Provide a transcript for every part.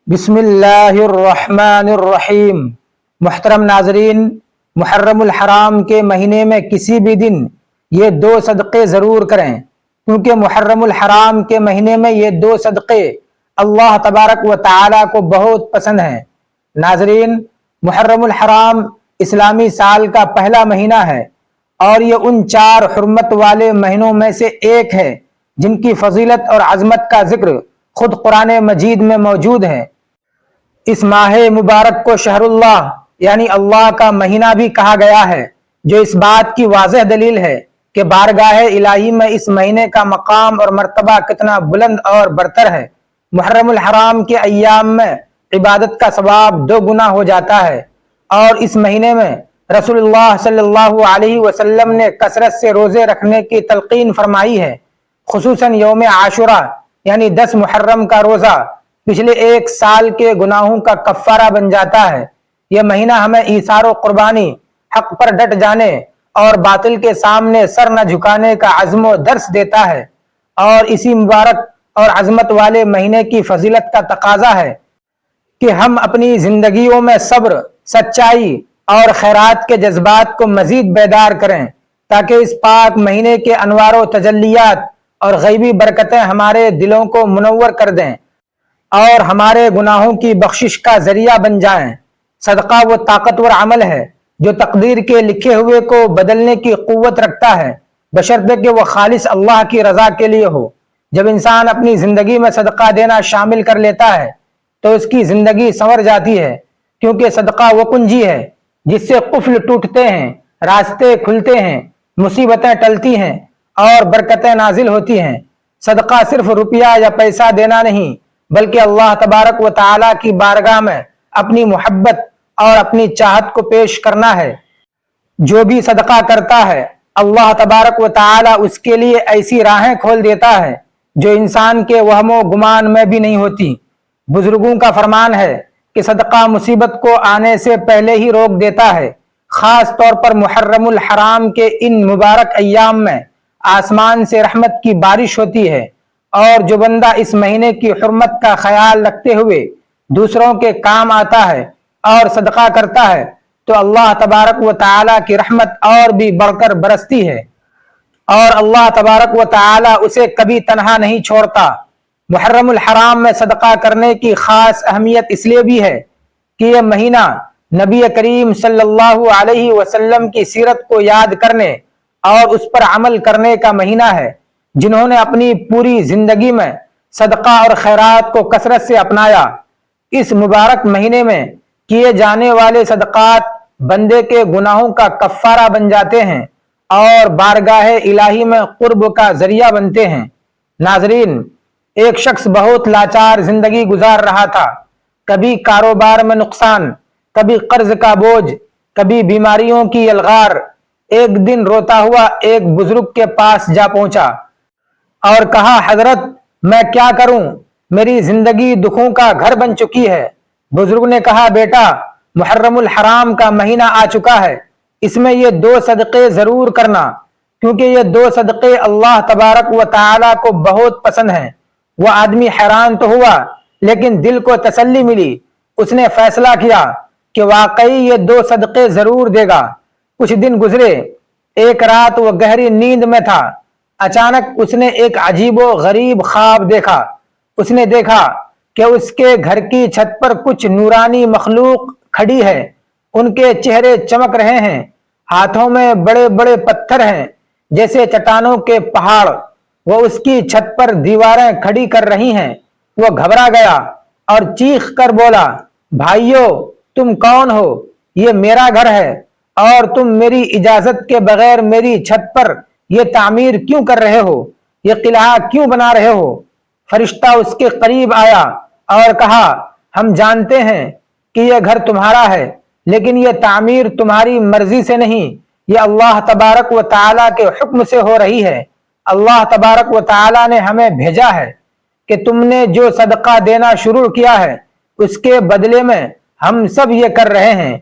بسم اللہ الرحمن الرحیم۔ محترم ناظرین، محرم الحرام کے مہینے میں کسی بھی دن یہ دو صدقے ضرور کریں، کیونکہ محرم الحرام کے مہینے میں یہ دو صدقے اللہ تبارک و تعالی کو بہت پسند ہیں۔ ناظرین، محرم الحرام اسلامی سال کا پہلا مہینہ ہے اور یہ ان چار حرمت والے مہینوں میں سے ایک ہے جن کی فضیلت اور عظمت کا ذکر خود قرآن مجید میں موجود ہے۔ اس ماہ مبارک کو شہر اللہ یعنی اللہ کا مہینہ بھی کہا گیا ہے، جو اس بات کی واضح دلیل ہے کہ بارگاہ الہی میں اس مہینے کا مقام اور مرتبہ کتنا بلند اور برتر ہے۔ محرم الحرام کے ایام میں عبادت کا ثواب دو گنا ہو جاتا ہے، اور اس مہینے میں رسول اللہ صلی اللہ علیہ وسلم نے کثرت سے روزے رکھنے کی تلقین فرمائی ہے، خصوصاً یوم عاشورہ یعنی 10 محرم کا روزہ پچھلے ایک سال کے گناہوں کا کفارہ بن جاتا ہے۔ یہ مہینہ ہمیں ایثار و قربانی، حق پر ڈٹ جانے اور باطل کے سامنے سر نہ جھکانے کا عزم و درس دیتا ہے، اور اسی مبارک اور عظمت والے مہینے کی فضیلت کا تقاضا ہے کہ ہم اپنی زندگیوں میں صبر، سچائی اور خیرات کے جذبات کو مزید بیدار کریں، تاکہ اس پاک مہینے کے انوار و تجلیات اور غیبی برکتیں ہمارے دلوں کو منور کر دیں اور ہمارے گناہوں کی بخشش کا ذریعہ بن جائیں۔ صدقہ وہ طاقتور عمل ہے جو تقدیر کے لکھے ہوئے کو بدلنے کی قوت رکھتا ہے، بشرطے کہ وہ خالص اللہ کی رضا کے لیے ہو۔ جب انسان اپنی زندگی میں صدقہ دینا شامل کر لیتا ہے تو اس کی زندگی سنور جاتی ہے، کیونکہ صدقہ وہ کنجی ہے جس سے قفل ٹوٹتے ہیں، راستے کھلتے ہیں، مصیبتیں ٹلتی ہیں اور برکتیں نازل ہوتی ہیں۔ صدقہ صرف روپیہ یا پیسہ دینا نہیں، بلکہ اللہ تبارک و تعالی کی بارگاہ میں اپنی محبت اور اپنی چاہت کو پیش کرنا ہے۔ جو بھی صدقہ کرتا ہے اللہ تبارک و تعالی اس کے لیے ایسی راہیں کھول دیتا ہے جو انسان کے وہم و گمان میں بھی نہیں ہوتی۔ بزرگوں کا فرمان ہے کہ صدقہ مصیبت کو آنے سے پہلے ہی روک دیتا ہے۔ خاص طور پر محرم الحرام کے ان مبارک ایام میں آسمان سے رحمت کی بارش ہوتی ہے، اور جو بندہ اس مہینے کی حرمت کا خیال رکھتے ہوئے دوسروں کے کام آتا ہے اور صدقہ کرتا ہے تو اللہ تبارک و تعالی کی رحمت اور بھی بڑھ کر برستی ہے، اور اللہ تبارک و تعالی اسے کبھی تنہا نہیں چھوڑتا۔ محرم الحرام میں صدقہ کرنے کی خاص اہمیت اس لیے بھی ہے کہ یہ مہینہ نبی کریم صلی اللہ علیہ وسلم کی سیرت کو یاد کرنے اور اس پر عمل کرنے کا مہینہ ہے، جنہوں نے اپنی پوری زندگی میں صدقہ اور خیرات کو کثرت سے اپنایا۔ اس مبارک مہینے میں کیے جانے والے صدقات بندے کے گناہوں کا کفارہ بن جاتے ہیں اور بارگاہ الہی میں قرب کا ذریعہ بنتے ہیں۔ ناظرین، ایک شخص بہت لاچار زندگی گزار رہا تھا، کبھی کاروبار میں نقصان، کبھی قرض کا بوجھ، کبھی بیماریوں کی یلغار۔ ایک دن روتا ہوا ایک بزرگ کے پاس جا پہنچا اور کہا، حضرت میں کیا کروں، میری زندگی دکھوں کا گھر بن چکی ہے۔ بزرگ نے کہا، بیٹا محرم الحرام کا مہینہ آ چکا ہے، اس میں یہ دو صدقے ضرور کرنا، کیونکہ یہ دو صدقے اللہ تبارک و تعالی کو بہت پسند ہیں۔ وہ آدمی حیران تو ہوا لیکن دل کو تسلی ملی۔ اس نے فیصلہ کیا کہ واقعی یہ دو صدقے ضرور دے گا۔ کچھ دن گزرے، ایک رات وہ گہری نیند میں تھا، اچانک اس نے ایک عجیب و غریب خواب دیکھا۔ اس نے دیکھا کہ اس کے گھر کی چھت پر کچھ نورانی مخلوق کھڑی ہے، ان کے چہرے چمک رہے ہیں، ہاتھوں میں بڑے بڑے پتھر ہیں جیسے چٹانوں کے پہاڑ۔ وہ اس کی چھت پر دیواریں کھڑی کر رہی ہیں۔ وہ گھبرا گیا اور چیخ کر بولا، بھائیو تم کون ہو؟ یہ میرا گھر ہے اور تم میری اجازت کے بغیر میری چھت پر یہ تعمیر کیوں کر رہے ہو؟ یہ قلعہ کیوں بنا رہے ہو؟ فرشتہ اس کے قریب آیا اور کہا، ہم جانتے ہیں کہ یہ گھر تمہارا ہے، لیکن یہ تعمیر تمہاری مرضی سے نہیں، یہ اللہ تبارک و تعالی کے حکم سے ہو رہی ہے۔ اللہ تبارک و تعالی نے ہمیں بھیجا ہے کہ تم نے جو صدقہ دینا شروع کیا ہے اس کے بدلے میں ہم سب یہ کر رہے ہیں۔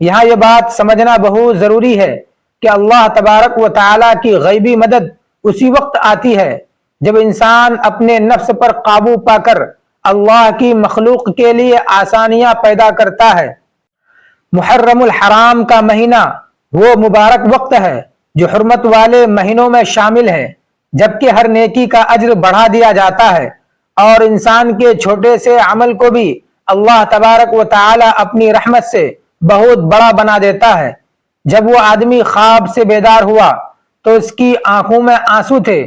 یہاں یہ بات سمجھنا بہت ضروری ہے کہ اللہ تبارک و تعالی کی غیبی مدد اسی وقت آتی ہے جب انسان اپنے نفس پر قابو پا کر اللہ کی مخلوق کے لیے آسانیاں پیدا کرتا ہے۔ محرم الحرام کا مہینہ وہ مبارک وقت ہے جو حرمت والے مہینوں میں شامل ہے، جبکہ ہر نیکی کا اجر بڑھا دیا جاتا ہے اور انسان کے چھوٹے سے عمل کو بھی اللہ تبارک و تعالی اپنی رحمت سے بہت بڑا بنا دیتا ہے۔ جب وہ آدمی خواب سے بیدار ہوا تو اس کی آنکھوں میں آنسو تھے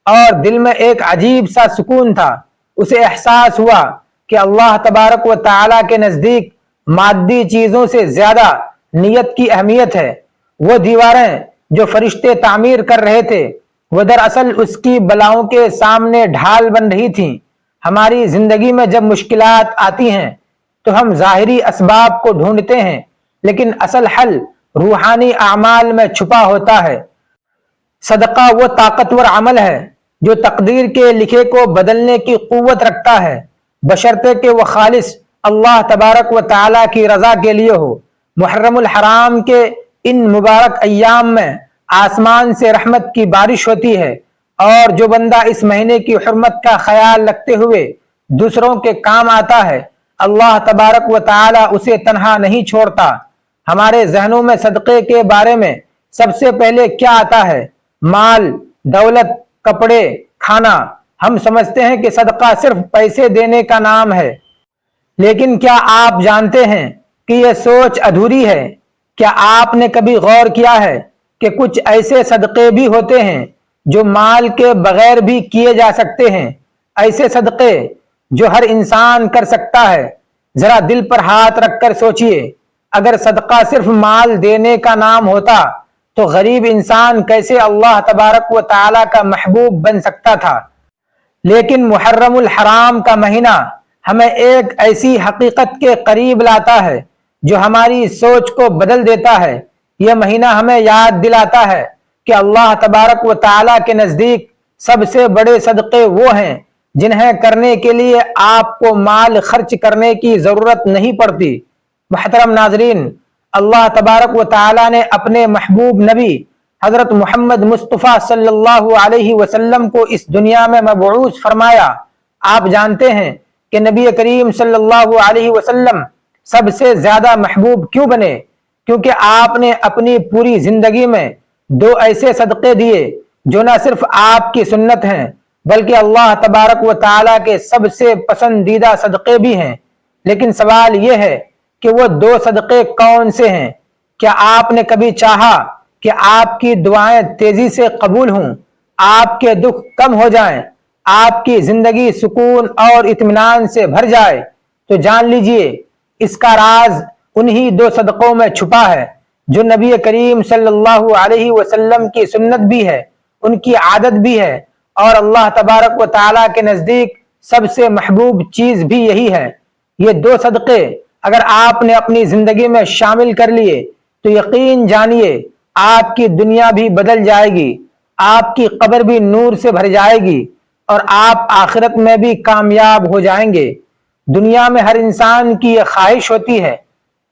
اور دل میں ایک عجیب سا سکون تھا۔ اسے احساس ہوا کہ اللہ تبارک و تعالی کے نزدیک مادی چیزوں سے زیادہ نیت کی اہمیت ہے۔ وہ دیواریں جو فرشتے تعمیر کر رہے تھے وہ دراصل اس کی بلاؤں کے سامنے ڈھال بن رہی تھیں۔ ہماری زندگی میں جب مشکلات آتی ہیں تو ہم ظاہری اسباب کو ڈھونڈتے ہیں، لیکن اصل حل روحانی اعمال میں چھپا ہوتا ہے۔ صدقہ وہ طاقتور عمل ہے جو تقدیر کے لکھے کو بدلنے کی قوت رکھتا ہے، بشرطے کہ وہ خالص اللہ تبارک و تعالی کی رضا کے لیے ہو۔ محرم الحرام کے ان مبارک ایام میں آسمان سے رحمت کی بارش ہوتی ہے، اور جو بندہ اس مہینے کی حرمت کا خیال رکھتے ہوئے دوسروں کے کام آتا ہے، اللہ تبارک و تعالی اسے تنہا نہیں چھوڑتا۔ ہمارے ذہنوں میں صدقے کے بارے میں سب سے پہلے کیا آتا ہے؟ مال، دولت، کپڑے، کھانا۔ ہم سمجھتے ہیں کہ صدقہ صرف پیسے دینے کا نام ہے، لیکن کیا آپ جانتے ہیں کہ یہ سوچ ادھوری ہے؟ کیا آپ نے کبھی غور کیا ہے کہ کچھ ایسے صدقے بھی ہوتے ہیں جو مال کے بغیر بھی کیے جا سکتے ہیں؟ ایسے صدقے جو ہر انسان کر سکتا ہے۔ ذرا دل پر ہاتھ رکھ کر سوچئے، اگر صدقہ صرف مال دینے کا نام ہوتا تو غریب انسان کیسے اللہ تبارک و تعالی کا محبوب بن سکتا تھا؟ لیکن محرم الحرام کا مہینہ ہمیں ایک ایسی حقیقت کے قریب لاتا ہے جو ہماری سوچ کو بدل دیتا ہے۔ یہ مہینہ ہمیں یاد دلاتا ہے کہ اللہ تبارک و تعالی کے نزدیک سب سے بڑے صدقے وہ ہیں جنہیں کرنے کے لیے آپ کو مال خرچ کرنے کی ضرورت نہیں پڑتی۔ محترم ناظرین، اللہ تبارک و تعالی نے اپنے محبوب نبی حضرت محمد مصطفیٰ صلی اللہ علیہ وسلم کو اس دنیا میں مبعوث فرمایا۔ آپ جانتے ہیں کہ نبی کریم صلی اللہ علیہ وسلم سب سے زیادہ محبوب کیوں بنے؟ کیونکہ آپ نے اپنی پوری زندگی میں دو ایسے صدقے دیے جو نہ صرف آپ کی سنت ہیں بلکہ اللہ تبارک و تعالی کے سب سے پسندیدہ صدقے بھی ہیں۔ لیکن سوال یہ ہے کہ وہ دو صدقے کون سے ہیں؟ کیا آپ نے کبھی چاہا کہ آپ کی دعائیں تیزی سے قبول ہوں، آپ کے دکھ کم ہو جائیں، آپ کی زندگی سکون اور اطمینان سے بھر جائے؟ تو جان لیجئے اس کا راز انہی دو صدقوں میں چھپا ہے جو نبی کریم صلی اللہ علیہ وسلم کی سنت بھی ہے، ان کی عادت بھی ہے، اور اللہ تبارک و تعالی کے نزدیک سب سے محبوب چیز بھی یہی ہے۔ یہ دو صدقے اگر آپ نے اپنی زندگی میں شامل کر لیے تو یقین جانیے آپ کی دنیا بھی بدل جائے گی، آپ کی قبر بھی نور سے بھر جائے گی، اور آپ آخرت میں بھی کامیاب ہو جائیں گے۔ دنیا میں ہر انسان کی یہ خواہش ہوتی ہے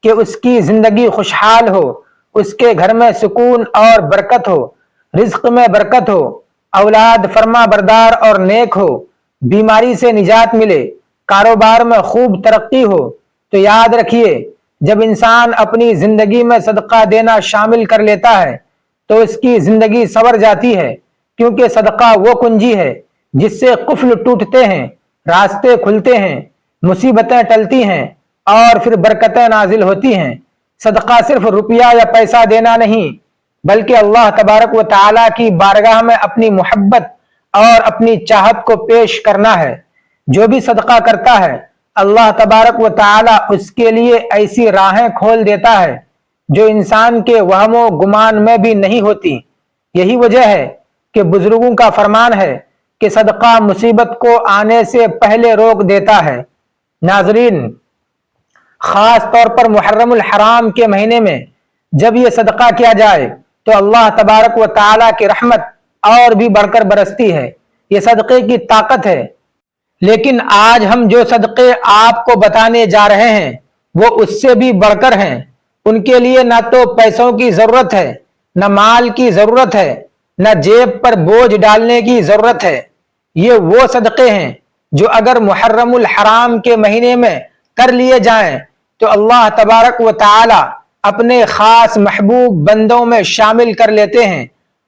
کہ اس کی زندگی خوشحال ہو، اس کے گھر میں سکون اور برکت ہو، رزق میں برکت ہو، اولاد فرما بردار اور نیک ہو، بیماری سے نجات ملے، کاروبار میں خوب ترقی ہو۔ تو یاد رکھیے، جب انسان اپنی زندگی میں صدقہ دینا شامل کر لیتا ہے تو اس کی زندگی سنور جاتی ہے، کیونکہ صدقہ وہ کنجی ہے جس سے قفل ٹوٹتے ہیں، راستے کھلتے ہیں، مصیبتیں ٹلتی ہیں اور پھر برکتیں نازل ہوتی ہیں۔ صدقہ صرف روپیہ یا پیسہ دینا نہیں بلکہ اللہ تبارک و تعالی کی بارگاہ میں اپنی محبت اور اپنی چاہت کو پیش کرنا ہے۔ جو بھی صدقہ کرتا ہے اللہ تبارک و تعالی اس کے لیے ایسی راہیں کھول دیتا ہے جو انسان کے وہم و گمان میں بھی نہیں ہوتی۔ یہی وجہ ہے کہ بزرگوں کا فرمان ہے کہ صدقہ مصیبت کو آنے سے پہلے روک دیتا ہے۔ ناظرین، خاص طور پر محرم الحرام کے مہینے میں جب یہ صدقہ کیا جائے تو اللہ تبارک و تعالی کی رحمت اور بھی بڑھ کر برستی ہے۔ یہ صدقے کی طاقت ہے۔ لیکن آج ہم جو صدقے آپ کو بتانے جا رہے ہیں وہ اس سے بھی بڑھ کر ہیں۔ ان کے لیے نہ تو پیسوں کی ضرورت ہے، نہ مال کی ضرورت ہے، نہ جیب پر بوجھ ڈالنے کی ضرورت ہے۔ یہ وہ صدقے ہیں جو اگر محرم الحرام کے مہینے میں کر لیے جائیں تو اللہ تبارک و تعالی اپنے خاص محبوب بندوں میں شامل کر لیتے ہیں،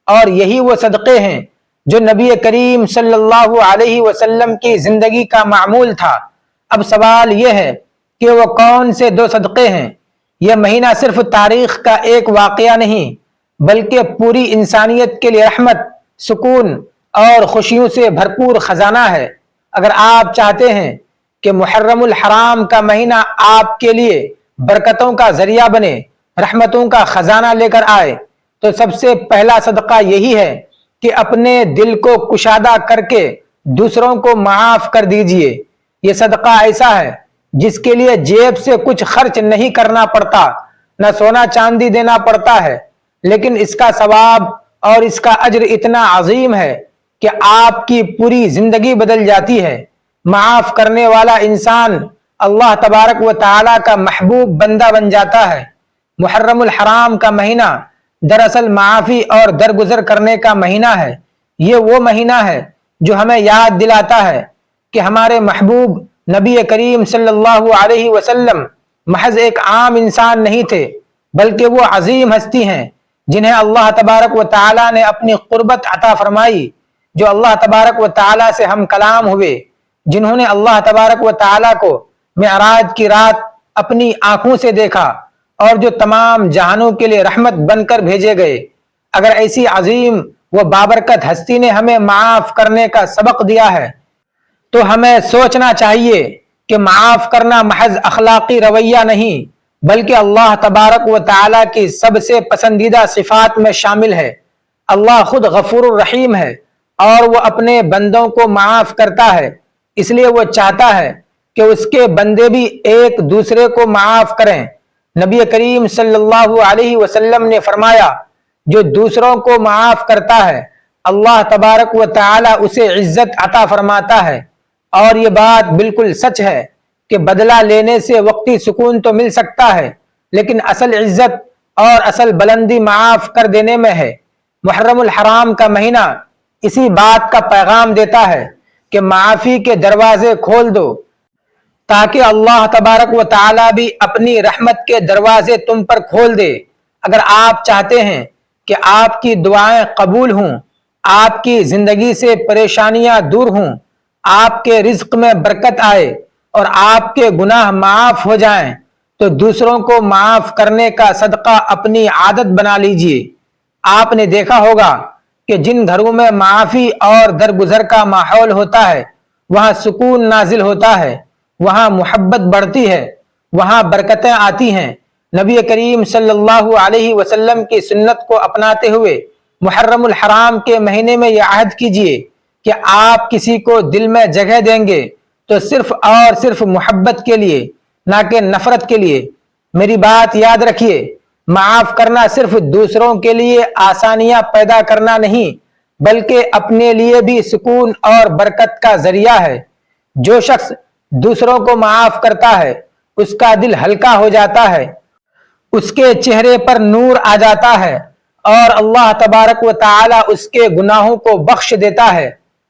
اور یہی وہ صدقے ہیں جو نبی کریم صلی اللہ علیہ وسلم کی زندگی کا معمول تھا۔ اب سوال یہ ہے کہ وہ کون سے دو صدقے ہیں؟ یہ مہینہ صرف تاریخ کا ایک واقعہ نہیں بلکہ پوری انسانیت کے لیے رحمت، سکون اور خوشیوں سے بھرپور خزانہ ہے۔ اگر آپ چاہتے ہیں کہ محرم الحرام کا مہینہ آپ کے لیے برکتوں کا ذریعہ بنے، رحمتوں کا خزانہ لے کر آئے، تو سب سے پہلا صدقہ یہی ہے کہ اپنے دل کو کشادہ کر کے دوسروں کو معاف کر دیجئے۔ یہ صدقہ ایسا ہے جس کے لیے جیب سے کچھ خرچ نہیں کرنا پڑتا، نہ سونا چاندی دینا پڑتا ہے، لیکن اس کا ثواب اور اس کا اجر اتنا عظیم ہے کہ آپ کی پوری زندگی بدل جاتی ہے۔ معاف کرنے والا انسان اللہ تبارک و تعالی کا محبوب بندہ بن جاتا ہے۔ محرم الحرام کا مہینہ دراصل معافی اور درگزر کرنے کا مہینہ ہے۔ یہ وہ مہینہ ہے جو ہمیں یاد دلاتا ہے کہ ہمارے محبوب نبی کریم صلی اللہ علیہ وسلم محض ایک عام انسان نہیں تھے، بلکہ وہ عظیم ہستی ہیں جنہیں اللہ تبارک و تعالی نے اپنی قربت عطا فرمائی، جو اللہ تبارک و تعالی سے ہم کلام ہوئے، جنہوں نے اللہ تبارک و تعالی کو معراج کی رات اپنی آنکھوں سے دیکھا، اور جو تمام جہانوں کے لیے رحمت بن کر بھیجے گئے۔ اگر ایسی عظیم و بابرکت ہستی نے ہمیں معاف کرنے کا سبق دیا ہے تو ہمیں سوچنا چاہیے کہ معاف کرنا محض اخلاقی رویہ نہیں بلکہ اللہ تبارک و تعالی کی سب سے پسندیدہ صفات میں شامل ہے۔ اللہ خود غفور الرحیم ہے اور وہ اپنے بندوں کو معاف کرتا ہے، اس لیے وہ چاہتا ہے کہ اس کے بندے بھی ایک دوسرے کو معاف کریں۔ نبی کریم صلی اللہ علیہ وسلم نے فرمایا، جو دوسروں کو معاف کرتا ہے اللہ تبارک و تعالی اسے عزت عطا فرماتا ہے، اور یہ بات بالکل سچ ہے کہ بدلہ لینے سے وقتی سکون تو مل سکتا ہے، لیکن اصل عزت اور اصل بلندی معاف کر دینے میں ہے۔ محرم الحرام کا مہینہ اسی بات کا پیغام دیتا ہے کہ معافی کے دروازے کھول دو تاکہ اللہ تبارک و تعالی بھی اپنی رحمت کے دروازے تم پر کھول دے۔ اگر آپ چاہتے ہیں کہ آپ کی دعائیں قبول ہوں، آپ کی زندگی سے پریشانیاں دور ہوں، آپ کے رزق میں برکت آئے اور آپ کے گناہ معاف ہو جائیں، تو دوسروں کو معاف کرنے کا صدقہ اپنی عادت بنا لیجئے۔ آپ نے دیکھا ہوگا کہ جن گھروں میں معافی اور درگزر کا ماحول ہوتا ہے وہاں سکون نازل ہوتا ہے، وہاں محبت بڑھتی ہے، وہاں برکتیں آتی ہیں۔ نبی کریم صلی اللہ علیہ وسلم کی سنت کو اپناتے ہوئے محرم الحرام کے مہینے میں یہ عہد کیجئے کہ آپ کسی کو دل میں جگہ دیں گے تو صرف اور صرف محبت کے لیے، نہ کہ نفرت کے لیے۔ میری بات یاد رکھیے، معاف کرنا صرف دوسروں کے لیے آسانیاں پیدا کرنا نہیں بلکہ اپنے لیے بھی سکون اور برکت کا ذریعہ ہے۔ جو شخص دوسروں کو معاف کرتا ہے اس کا دل ہلکا ہو جاتا ہے، اس کے چہرے پر نور آ جاتا ہے اور اللہ تبارک و تعالی اس کے گناہوں کو بخش دیتا ہے۔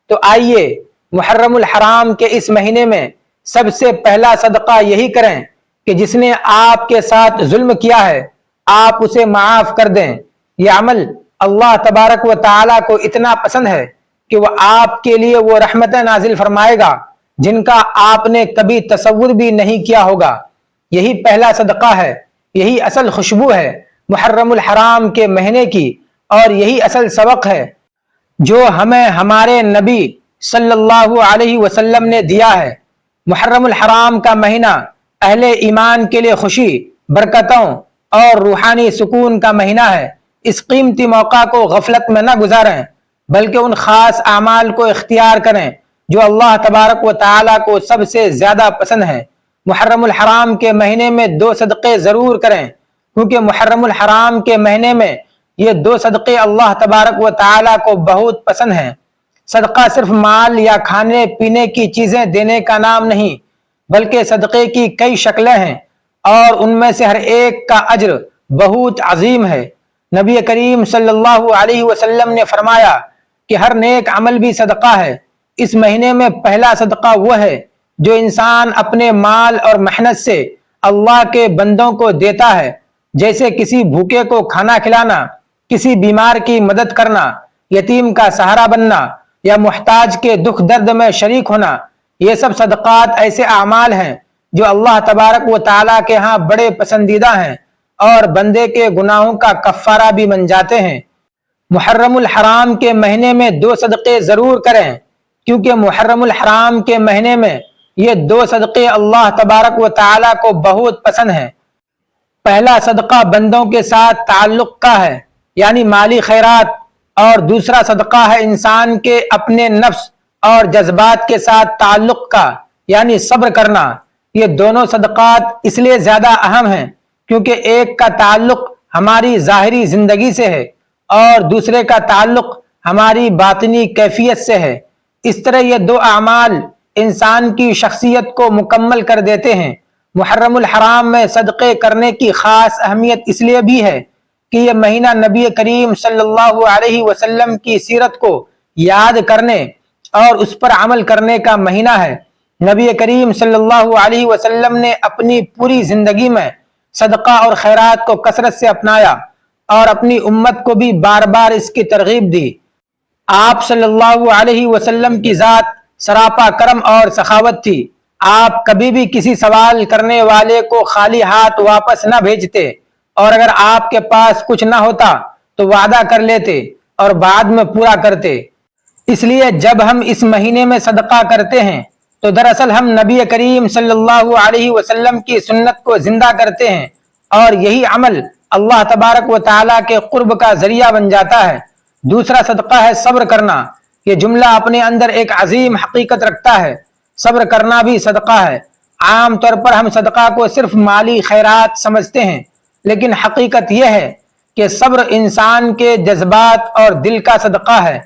تو آئیے محرم الحرام کے اس مہینے میں سب سے پہلا صدقہ یہی کریں کہ جس نے آپ کے ساتھ ظلم کیا ہے آپ اسے معاف کر دیں۔ یہ عمل اللہ تبارک و تعالی کو اتنا پسند ہے کہ وہ آپ کے لیے وہ رحمتیں نازل فرمائے گا جن کا آپ نے کبھی تصور بھی نہیں کیا ہوگا۔ یہی پہلا صدقہ ہے، یہی اصل خوشبو ہے محرم الحرام کے مہینے کی، اور یہی اصل سبق ہے جو ہمیں ہمارے نبی صلی اللہ علیہ وسلم نے دیا ہے۔ محرم الحرام کا مہینہ اہل ایمان کے لیے خوشی، برکتوں اور روحانی سکون کا مہینہ ہے۔ اس قیمتی موقع کو غفلت میں نہ گزاریں بلکہ ان خاص اعمال کو اختیار کریں جو اللہ تبارک و تعالی کو سب سے زیادہ پسند ہیں۔ محرم الحرام کے مہینے میں 2 صدقے ضرور کریں، کیونکہ محرم الحرام کے مہینے میں یہ 2 صدقے اللہ تبارک و تعالی کو بہت پسند ہیں۔ صدقہ صرف مال یا کھانے پینے کی چیزیں دینے کا نام نہیں بلکہ صدقے کی کئی شکلیں ہیں اور ان میں سے ہر ایک کا اجر بہت عظیم ہے۔ نبی کریم صلی اللہ علیہ وسلم نے فرمایا کہ ہر نیک عمل بھی صدقہ ہے، اس مہینے میں پہلا صدقہ وہ ہے جو انسان اپنے مال اور محنت سے اللہ کے بندوں کو دیتا ہے، جیسے کسی بھوکے کو کھانا کھلانا، کسی بیمار کی مدد کرنا، یتیم کا سہارا بننا یا محتاج کے دکھ درد میں شریک ہونا۔ یہ سب صدقات ایسے اعمال ہیں جو اللہ تبارک و تعالیٰ کے ہاں بڑے پسندیدہ ہیں اور بندے کے گناہوں کا کفارہ بھی بن جاتے ہیں۔ محرم الحرام کے مہینے میں 2 صدقے ضرور کریں، کیونکہ محرم الحرام کے مہینے میں یہ 2 صدقے اللہ تبارک و تعالیٰ کو بہت پسند ہیں۔ پہلا صدقہ بندوں کے ساتھ تعلق کا ہے، یعنی مالی خیرات، اور دوسرا صدقہ ہے انسان کے اپنے نفس اور جذبات کے ساتھ تعلق کا، یعنی صبر کرنا۔ یہ دونوں صدقات اس لیے زیادہ اہم ہیں کیونکہ ایک کا تعلق ہماری ظاہری زندگی سے ہے اور دوسرے کا تعلق ہماری باطنی کیفیت سے ہے۔ اس طرح یہ 2 اعمال انسان کی شخصیت کو مکمل کر دیتے ہیں۔ محرم الحرام میں صدقے کرنے کی خاص اہمیت اس لیے بھی ہے کہ یہ مہینہ نبی کریم صلی اللہ علیہ وسلم کی سیرت کو یاد کرنے اور اس پر عمل کرنے کا مہینہ ہے۔ نبی کریم صلی اللہ علیہ وسلم نے اپنی پوری زندگی میں صدقہ اور خیرات کو کثرت سے اپنایا اور اپنی امت کو بھی بار بار اس کی ترغیب دی۔ آپ صلی اللہ علیہ وسلم کی ذات سراپا کرم اور سخاوت تھی۔ آپ کبھی بھی کسی سوال کرنے والے کو خالی ہاتھ واپس نہ بھیجتے، اور اگر آپ کے پاس کچھ نہ ہوتا تو وعدہ کر لیتے اور بعد میں پورا کرتے۔ اس لیے جب ہم اس مہینے میں صدقہ کرتے ہیں تو دراصل ہم نبی کریم صلی اللہ علیہ وسلم کی سنت کو زندہ کرتے ہیں، اور یہی عمل اللہ تبارک و تعالیٰ کے قرب کا ذریعہ بن جاتا ہے۔ دوسرا صدقہ ہے صبر کرنا۔ یہ جملہ اپنے اندر ایک عظیم حقیقت رکھتا ہے۔ صبر کرنا بھی صدقہ ہے۔ عام طور پر ہم صدقہ کو صرف مالی خیرات سمجھتے ہیں، لیکن حقیقت یہ ہے کہ صبر انسان کے جذبات اور دل کا صدقہ ہے۔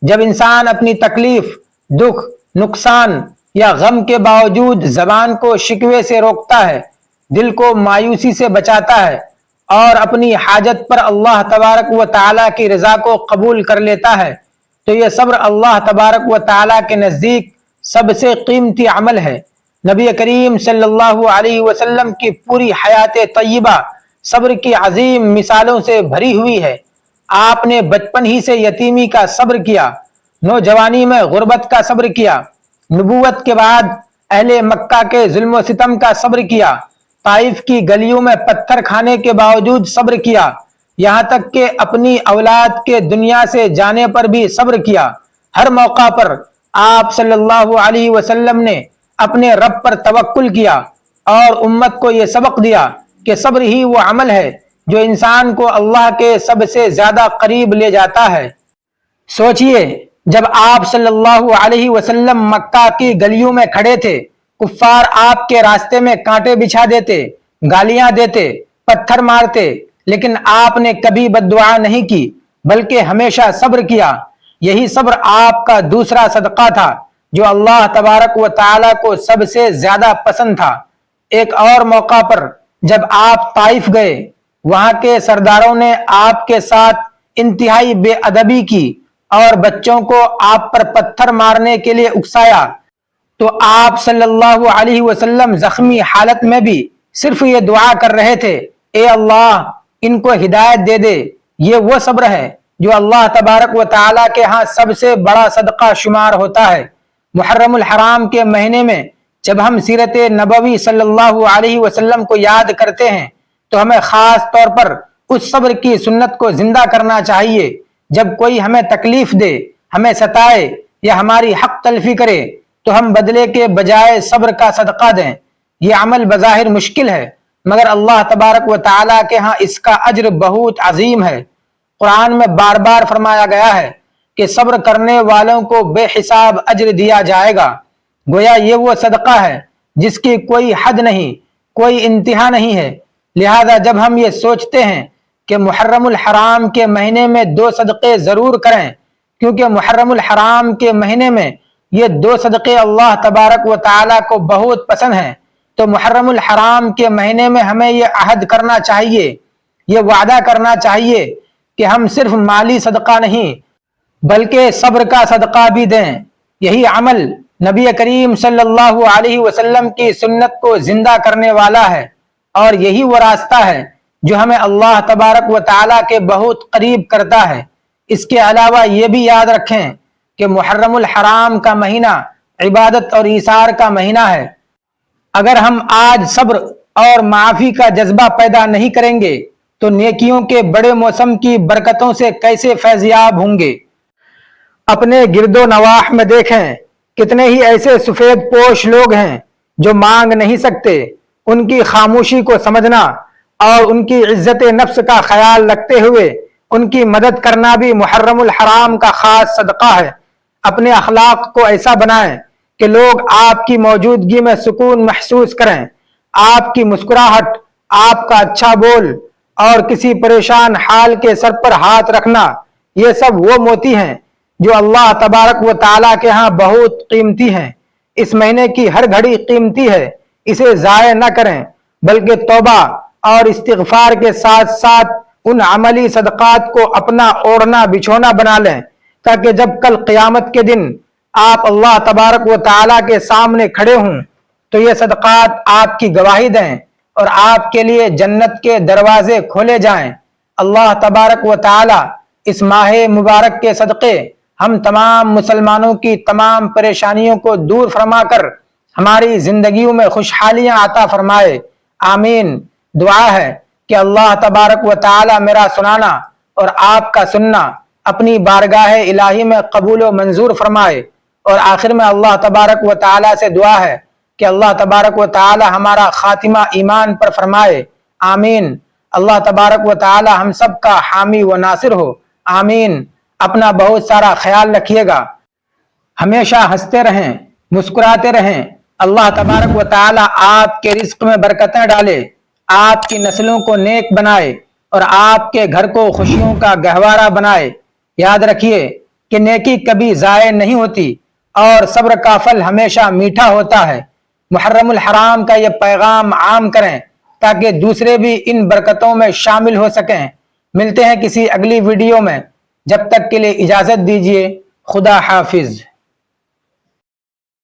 جب انسان اپنی تکلیف، دکھ، نقصان یا غم کے باوجود زبان کو شکوے سے روکتا ہے، دل کو مایوسی سے بچاتا ہے اور اپنی حاجت پر اللہ تبارک و تعالیٰ کی رضا کو قبول کر لیتا ہے، تو یہ صبر اللہ تبارک و تعالیٰ کے نزدیک سب سے قیمتی عمل ہے۔ نبی کریم صلی اللہ علیہ وسلم کی پوری حیات طیبہ صبر کی عظیم مثالوں سے بھری ہوئی ہے۔ آپ نے بچپن ہی سے یتیمی کا صبر کیا، نوجوانی میں غربت کا صبر کیا، نبوت کے بعد اہل مکہ کے ظلم و ستم کا صبر کیا، طائف کی گلیوں میں پتھر کھانے کے باوجود صبر کیا، یہاں تک کہ اپنی اولاد کے دنیا سے جانے پر بھی صبر کیا۔ ہر موقع پر آپ صلی اللہ علیہ وسلم نے اپنے رب پر توکل کیا اور امت کو یہ سبق دیا کہ صبر ہی وہ عمل ہے جو انسان کو اللہ کے سب سے زیادہ قریب لے جاتا ہے۔ سوچئے، جب آپ صلی اللہ علیہ وسلم مکہ کی گلیوں میں کھڑے تھے، کفار آپ کے راستے میں کانٹے بچھا دیتے، گالیاں دیتے، پتھر مارتے، لیکن آپ نے کبھی بد دعا نہیں کی بلکہ ہمیشہ صبر کیا۔ یہی صبر آپ کا دوسرا صدقہ تھا جو اللہ تبارک و تعالیٰ کو سب سے زیادہ پسند تھا۔ ایک اور موقع پر جب آپ طائف گئے، وہاں کے سرداروں نے آپ کے ساتھ انتہائی بے ادبی کی اور بچوں کو آپ پر پتھر مارنے کے لیے اکسایا، تو آپ صلی اللہ علیہ وسلم زخمی حالت میں بھی صرف یہ دعا کر رہے تھے، اے اللہ ان کو ہدایت دے دے۔ یہ وہ صبر ہے جو اللہ تبارک و تعالیٰ کے ہاں سب سے بڑا صدقہ شمار ہوتا ہے۔ محرم الحرام کے مہینے میں جب ہم سیرت نبوی صلی اللہ علیہ وسلم کو یاد کرتے ہیں تو ہمیں خاص طور پر اس صبر کی سنت کو زندہ کرنا چاہیے۔ جب کوئی ہمیں تکلیف دے، ہمیں ستائے یا ہماری حق تلفی کرے تو ہم بدلے کے بجائے صبر کا صدقہ دیں۔ یہ عمل بظاہر مشکل ہے، مگر اللہ تبارک و تعالیٰ کے ہاں اس کا اجر بہت عظیم ہے۔ قرآن میں بار بار فرمایا گیا ہے کہ صبر کرنے والوں کو بے حساب اجر دیا جائے گا۔ گویا یہ وہ صدقہ ہے جس کی کوئی حد نہیں، کوئی انتہا نہیں ہے۔ لہذا جب ہم یہ سوچتے ہیں کہ محرم الحرام کے مہینے میں 2 صدقے ضرور کریں، کیونکہ محرم الحرام کے مہینے میں یہ 2 صدقے اللہ تبارک و تعالیٰ کو بہت پسند ہیں، تو محرم الحرام کے مہینے میں ہمیں یہ عہد کرنا چاہیے، یہ وعدہ کرنا چاہیے کہ ہم صرف مالی صدقہ نہیں بلکہ صبر کا صدقہ بھی دیں۔ یہی عمل نبی کریم صلی اللہ علیہ وسلم کی سنت کو زندہ کرنے والا ہے، اور یہی وہ راستہ ہے جو ہمیں اللہ تبارک و تعالیٰ کے بہت قریب کرتا ہے۔ اس کے علاوہ یہ بھی یاد رکھیں کہ محرم الحرام کا مہینہ عبادت اور ایثار کا مہینہ ہے۔ اگر ہم آج صبر اور معافی کا جذبہ پیدا نہیں کریں گے تو نیکیوں کے بڑے موسم کی برکتوں سے کیسے فیضیاب ہوں گے؟ اپنے گرد و نواح میں دیکھیں، کتنے ہی ایسے سفید پوش لوگ ہیں جو مانگ نہیں سکتے۔ ان کی خاموشی کو سمجھنا اور ان کی عزت نفس کا خیال رکھتے ہوئے ان کی مدد کرنا بھی محرم الحرام کا خاص صدقہ ہے۔ اپنے اخلاق کو ایسا بنائیں کہ لوگ آپ کی موجودگی میں سکون محسوس کریں۔ آپ کی مسکراہٹ، آپ کا اچھا بول اور کسی پریشان حال کے سر پر ہاتھ رکھنا، یہ سب وہ موتی ہیں جو اللہ تبارک و تعالیٰ کے ہاں بہت قیمتی ہیں۔ اس مہینے کی ہر گھڑی قیمتی ہے، اسے ضائع نہ کریں، بلکہ توبہ اور استغفار کے ساتھ ساتھ ان عملی صدقات کو اپنا اوڑھنا بچھونا بنا لیں، تاکہ جب کل قیامت کے دن آپ اللہ تبارک و تعالیٰ کے سامنے کھڑے ہوں تو یہ صدقات آپ کی گواہی دیں اور آپ کے لیے جنت کے دروازے کھولے جائیں۔ اللہ تبارک و تعالیٰ اس ماہ مبارک کے صدقے ہم تمام مسلمانوں کی تمام پریشانیوں کو دور فرما کر ہماری زندگیوں میں خوشحالیاں عطا فرمائے، آمین۔ دعا ہے کہ اللہ تبارک و تعالیٰ میرا سنانا اور آپ کا سننا اپنی بارگاہ الہی میں قبول و منظور فرمائے، اور آخر میں اللہ تبارک و تعالیٰ سے دعا ہے کہ اللہ تبارک و تعالیٰ ہمارا خاتمہ ایمان پر فرمائے، آمین۔ اللہ تبارک و تعالیٰ ہم سب کا حامی و ناصر ہو، آمین۔ اپنا بہت سارا خیال رکھیے گا، ہمیشہ ہنستے رہیں، مسکراتے رہیں۔ اللہ تبارک و تعالیٰ آپ کے رزق میں برکتیں ڈالے، آپ کی نسلوں کو نیک بنائے اور آپ کے گھر کو خوشیوں کا گہوارہ بنائے۔ یاد رکھیے کہ نیکی کبھی ضائع نہیں ہوتی اور صبر کا پھل ہمیشہ میٹھا ہوتا ہے۔ محرم الحرام کا یہ پیغام عام کریں تاکہ دوسرے بھی ان برکتوں میں شامل ہو سکیں۔ ملتے ہیں کسی اگلی ویڈیو میں، جب تک کے لیے اجازت دیجیے، خدا حافظ۔